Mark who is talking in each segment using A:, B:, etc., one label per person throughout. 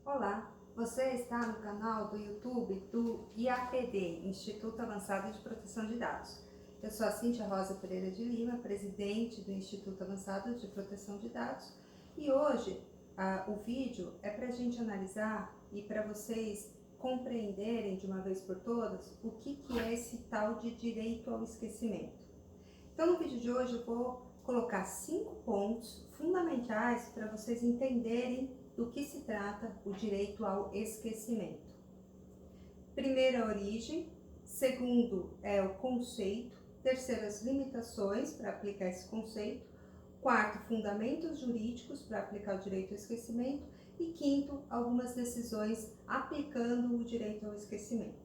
A: Olá, você está no canal do YouTube do IAPD, Instituto Avançado de Proteção de Dados. Eu sou a Cíntia Rosa Pereira de Lima, presidente do Instituto Avançado de Proteção de Dados, e hoje o vídeo é para a gente analisar e para vocês compreenderem de uma vez por todas o que é esse tal de direito ao esquecimento. Então, no vídeo de hoje eu vou colocar 5 pontos fundamentais para vocês entenderem do que se trata o direito ao esquecimento. Primeiro, a origem. Segundo, é o conceito. Terceiro, as limitações para aplicar esse conceito. Quarto, fundamentos jurídicos para aplicar o direito ao esquecimento. E quinto, algumas decisões aplicando o direito ao esquecimento.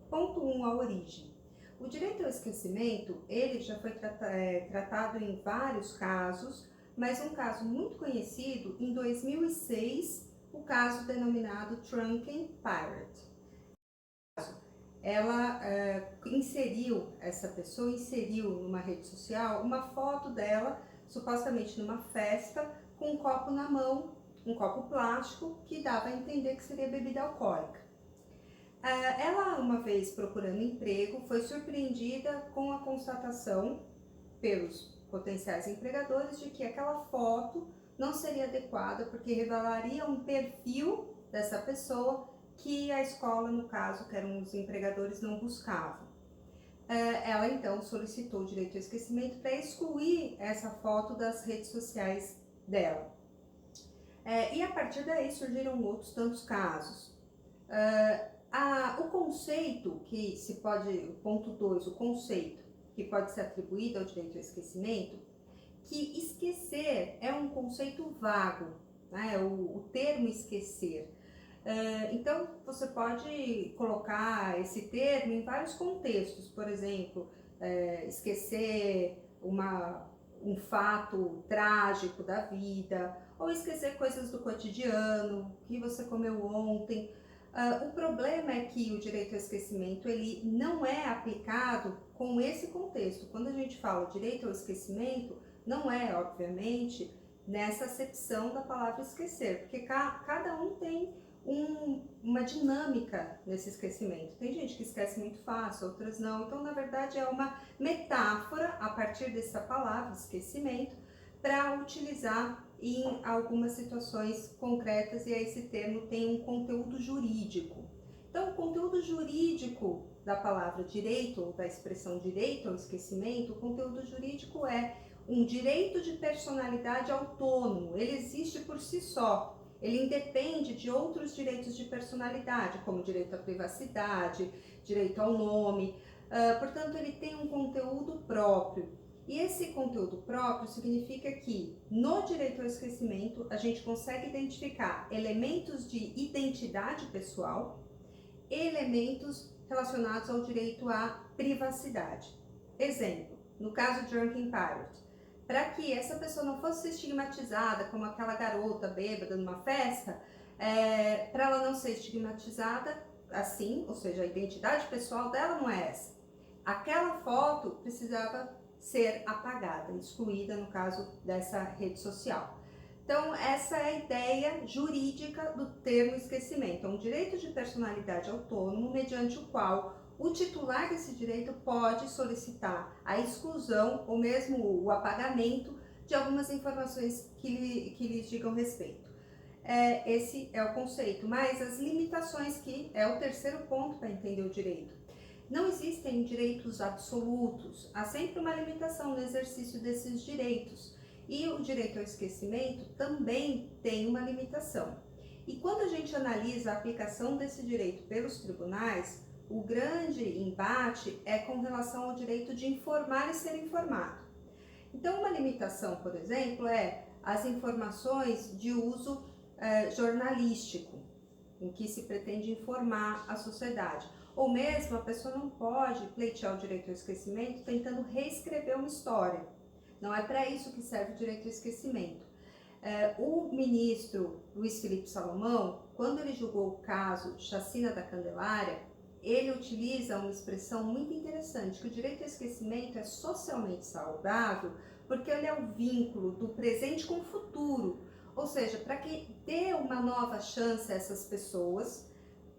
A: Ponto 1, a origem. O direito ao esquecimento, ele já foi tratado em vários casos, mas um caso muito conhecido, em 2006, o caso denominado Drunken Pirate. Essa pessoa inseriu numa rede social uma foto dela, supostamente numa festa, com um copo na mão, um copo plástico, que dava a entender que seria bebida alcoólica. Ela, uma vez procurando emprego, foi surpreendida com a constatação pelos potenciais empregadores de que aquela foto não seria adequada porque revelaria um perfil dessa pessoa que a escola, no caso, que eram os empregadores, não buscavam. Ela então solicitou o direito ao esquecimento para excluir essa foto das redes sociais dela. E a partir daí surgiram outros tantos casos. O conceito que se pode, ponto 2, o conceito que pode ser atribuído ao direito ao esquecimento, que esquecer é um conceito vago, né? O termo esquecer. Então, você pode colocar esse termo em vários contextos, por exemplo, esquecer um fato trágico da vida, ou esquecer coisas do cotidiano, que você comeu ontem. O problema é que o direito ao esquecimento ele não é aplicado com esse contexto. Quando a gente fala direito ao esquecimento, não é, obviamente, nessa acepção da palavra esquecer, porque cada um tem uma dinâmica nesse esquecimento. Tem gente que esquece muito fácil, outras não. Então, na verdade, é uma metáfora a partir dessa palavra, esquecimento, para utilizar em algumas situações concretas, e aí esse termo tem um conteúdo jurídico. Então, o conteúdo jurídico da palavra direito, ou da expressão direito ao esquecimento, o conteúdo jurídico é um direito de personalidade autônomo, ele existe por si só, ele independe de outros direitos de personalidade, como direito à privacidade, direito ao nome, portanto, ele tem um conteúdo próprio. E esse conteúdo próprio significa que, no direito ao esquecimento, a gente consegue identificar elementos de identidade pessoal, elementos relacionados ao direito à privacidade. Exemplo, no caso Drunken Pirate, para que essa pessoa não fosse estigmatizada como aquela garota bêbada numa festa, para ela não ser estigmatizada assim, ou seja, a identidade pessoal dela não é essa. Aquela foto precisava ser apagada, excluída no caso dessa rede social. Então, essa é a ideia jurídica do termo esquecimento. É um direito de personalidade autônomo, mediante o qual o titular desse direito pode solicitar a exclusão ou mesmo o apagamento de algumas informações que lhes digam respeito. Esse é o conceito, mas as limitações, que é o terceiro ponto para entender o direito. Não existem direitos absolutos, há sempre uma limitação no exercício desses direitos. E o direito ao esquecimento também tem uma limitação. E quando a gente analisa a aplicação desse direito pelos tribunais, o grande embate é com relação ao direito de informar e ser informado. Então, uma limitação, por exemplo, é as informações de uso jornalístico, em que se pretende informar a sociedade. Ou mesmo a pessoa não pode pleitear o direito ao esquecimento tentando reescrever uma história. Não é para isso que serve o direito ao esquecimento. O ministro Luiz Felipe Salomão, quando ele julgou o caso Chacina da Candelária, ele utiliza uma expressão muito interessante, que o direito ao esquecimento é socialmente saudável porque ele é o vínculo do presente com o futuro. ou seja, para que dê uma nova chance a essas pessoas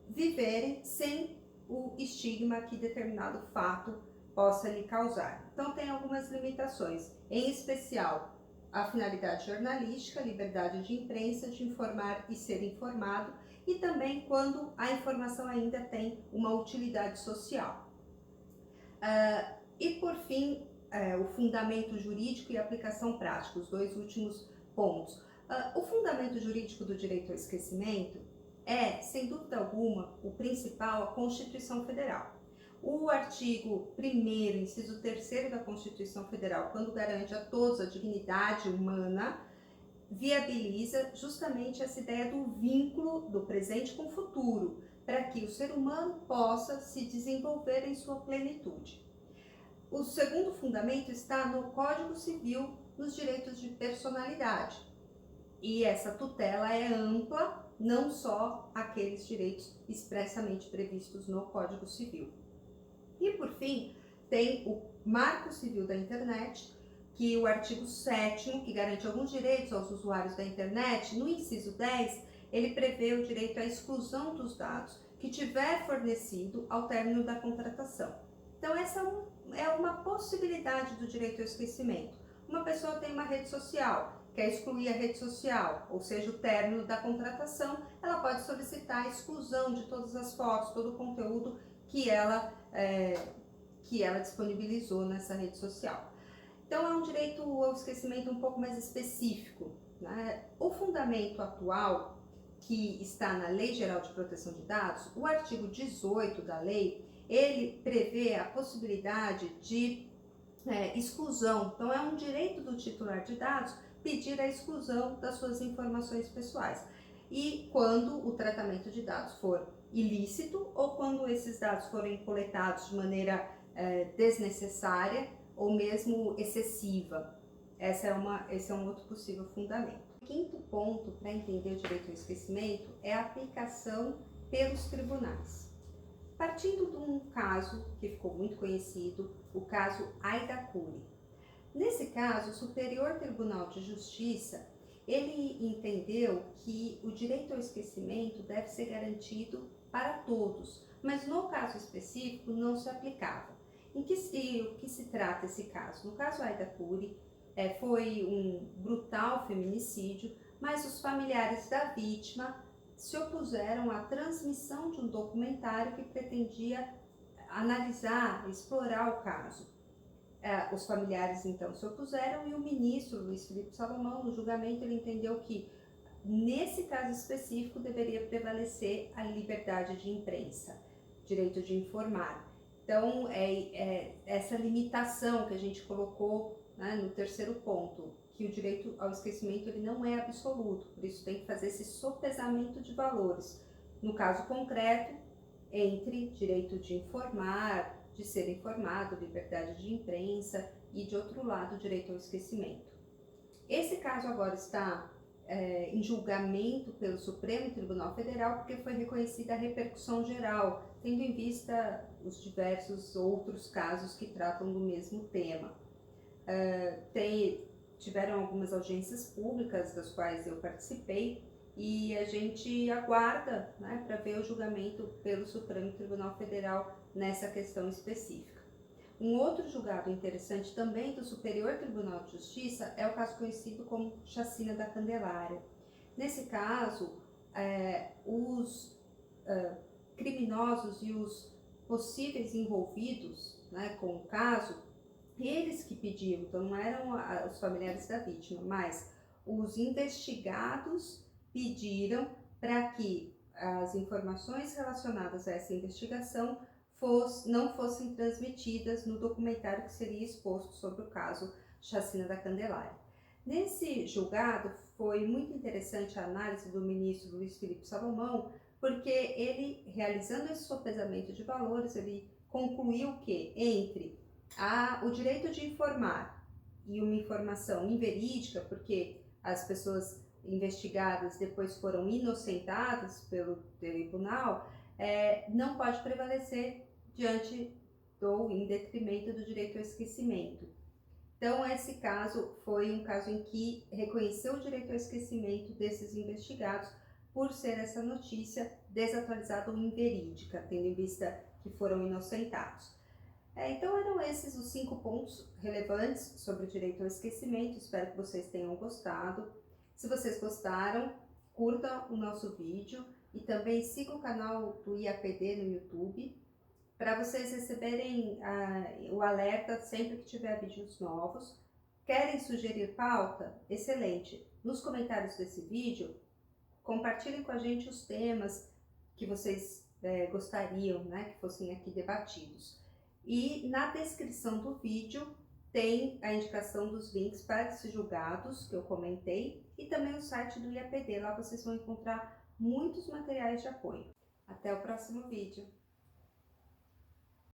A: viverem sem o estigma que determinado fato possa lhe causar. Então tem algumas limitações, em especial a finalidade jornalística, liberdade de imprensa, de informar e ser informado, e também quando a informação ainda tem uma utilidade social. E por fim, o fundamento jurídico e aplicação prática, os dois últimos pontos. O fundamento jurídico do direito ao esquecimento é, sem dúvida alguma, o principal, a Constituição Federal. O artigo 1º, inciso 3º da Constituição Federal, quando garante a todos a dignidade humana, viabiliza justamente essa ideia do vínculo do presente com o futuro, para que o ser humano possa se desenvolver em sua plenitude. O segundo fundamento está no Código Civil, nos direitos de personalidade. E essa tutela é ampla, não só aqueles direitos expressamente previstos no Código Civil. E por fim, tem o Marco Civil da Internet, que o artigo 7º, que garante alguns direitos aos usuários da internet, no inciso 10, ele prevê o direito à exclusão dos dados que tiver fornecido ao término da contratação. Então essa é uma possibilidade do direito ao esquecimento. Uma pessoa tem uma rede social, quer excluir a rede social, ou seja, o término da contratação, ela pode solicitar a exclusão de todas as fotos, todo o conteúdo que ela disponibilizou nessa rede social. Então é um direito ao esquecimento um pouco mais específico, né? O fundamento atual, que está na Lei Geral de Proteção de Dados, o artigo 18 da lei, ele prevê a possibilidade de exclusão. Então é um direito do titular de dados pedir a exclusão das suas informações pessoais. E quando o tratamento de dados for ilícito ou quando esses dados forem coletados de maneira desnecessária ou mesmo excessiva. Esse é um outro possível fundamento. O quinto ponto para entender o direito ao esquecimento é a aplicação pelos tribunais. Partindo de um caso que ficou muito conhecido, o caso Aida Cury. Nesse caso, o Superior Tribunal de Justiça, ele entendeu que o direito ao esquecimento deve ser garantido para todos, mas no caso específico não se aplicava. O que se trata esse caso? No caso Aida Cury, foi um brutal feminicídio, mas os familiares da vítima se opuseram à transmissão de um documentário que pretendia analisar, explorar o caso. Os familiares então se opuseram e o ministro Luiz Felipe Salomão, no julgamento, ele entendeu que nesse caso específico deveria prevalecer a liberdade de imprensa, direito de informar. Então essa limitação que a gente colocou, né, no terceiro ponto, que o direito ao esquecimento ele não é absoluto, por isso tem que fazer esse sopesamento de valores. No caso concreto, entre direito de informar, de ser informado, liberdade de imprensa e, de outro lado, direito ao esquecimento. Esse caso agora está em julgamento pelo Supremo Tribunal Federal porque foi reconhecida a repercussão geral, tendo em vista os diversos outros casos que tratam do mesmo tema. Tiveram algumas audiências públicas das quais eu participei e a gente aguarda, né, para ver o julgamento pelo Supremo Tribunal Federal nessa questão específica. Um outro julgado interessante também do Superior Tribunal de Justiça é o caso conhecido como Chacina da Candelária. Nesse caso, os criminosos e os possíveis envolvidos, né, com o caso, eles que pediam, então não eram os familiares da vítima, mas os investigados pediram para que as informações relacionadas a essa investigação não fossem transmitidas no documentário que seria exposto sobre o caso Chacina da Candelária. Nesse julgado foi muito interessante a análise do ministro Luiz Felipe Salomão, porque ele, realizando esse sopesamento de valores, ele concluiu que entre o direito de informar e uma informação inverídica, porque as pessoas investigadas depois foram inocentadas pelo tribunal, não pode prevalecer diante em detrimento do direito ao esquecimento. Então, esse caso foi um caso em que reconheceu o direito ao esquecimento desses investigados por ser essa notícia desatualizada ou inverídica, tendo em vista que foram inocentados. Então eram esses os 5 pontos relevantes sobre o direito ao esquecimento. Espero que vocês tenham gostado. Se vocês gostaram, curta o nosso vídeo e também siga o canal do IAPD no YouTube para vocês receberem o alerta sempre que tiver vídeos novos. Querem sugerir pauta? Excelente! Nos comentários desse vídeo, compartilhem com a gente os temas que vocês gostariam, né, que fossem aqui debatidos. E na descrição do vídeo tem a indicação dos links para esses julgados que eu comentei e também o site do IAPD. Lá vocês vão encontrar muitos materiais de apoio. Até o próximo vídeo!